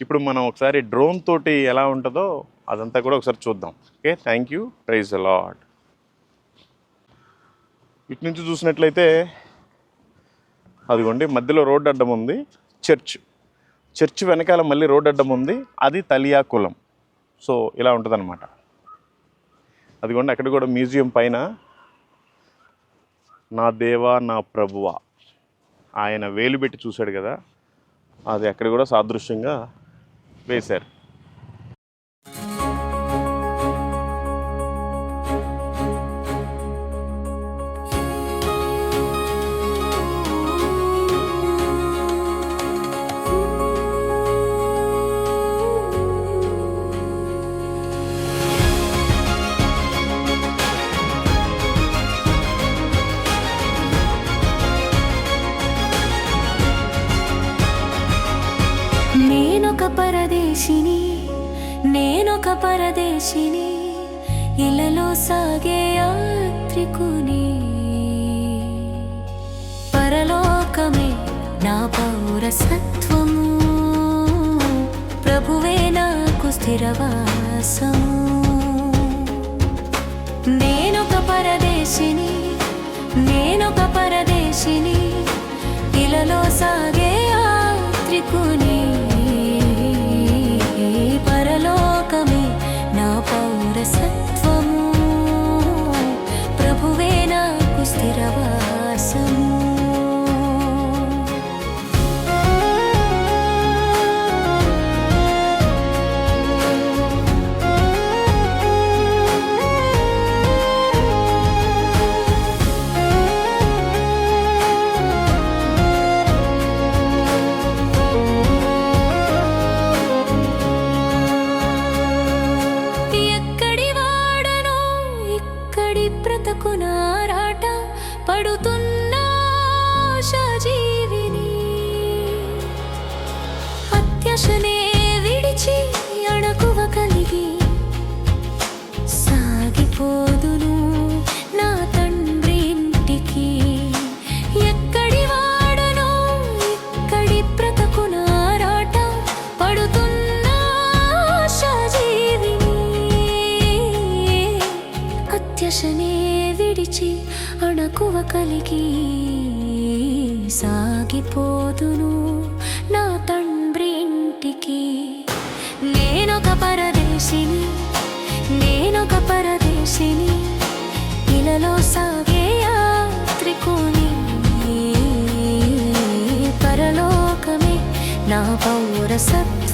ఇప్పుడు మనం ఒకసారి డ్రోన్ తోటి ఎలా ఉంటుందో అదంతా కూడా ఒకసారి చూద్దాం. Okay, thank you. Praise the Lord. ఇటు నుంచి చూసినట్లయితే అదిగోండి మధ్యలో రోడ్డు అడ్డం ఉంది, చర్చ్ వెనకాల మళ్ళీ రోడ్డు అడ్డం ఉంది, అది తలియా కులం. సో ఇలా ఉంటుందన్నమాట. అదిగోండి అక్కడ కూడా మ్యూజియం పైన నా దేవా నా ప్రభువా ఆయన వేలు పెట్టి చూశాడు కదా, అది అక్కడ కూడా సాదృశ్యంగా వేశారు. నేనొక పరదేశిని ఇలలో సాగే యాత్రికుని, పరలోకమే నా పౌరసత్వము, ప్రభువే నాకు స్థిరవాసము. నేనొక పరదేశిని ఇలలో సాగే యాత్రికుని, పరలోకమే నా పౌరసత్వము, ప్రభువే నాకు స్థిరవాసము. బ్రతకునారాట పడుతున్న ఆశాజీవిని, అత్యాశనే విడిచి అణకువ కలిగి సాగిపోదును నా తండ్రి ఇంటికి. ఎక్కడి వాడనో ఇక్కడి బ్రతకునారాట పడుతున్న ఆశాజీవిని, అత్యాశనే విడిచి అణకువ కలిగి సాగిపోదును నా తండ్రి ఇంటికి. నేనొక పరదేశిని ఇలలో సాగే యాత్రికుని, పరలోకమే నా పౌరసత్వము,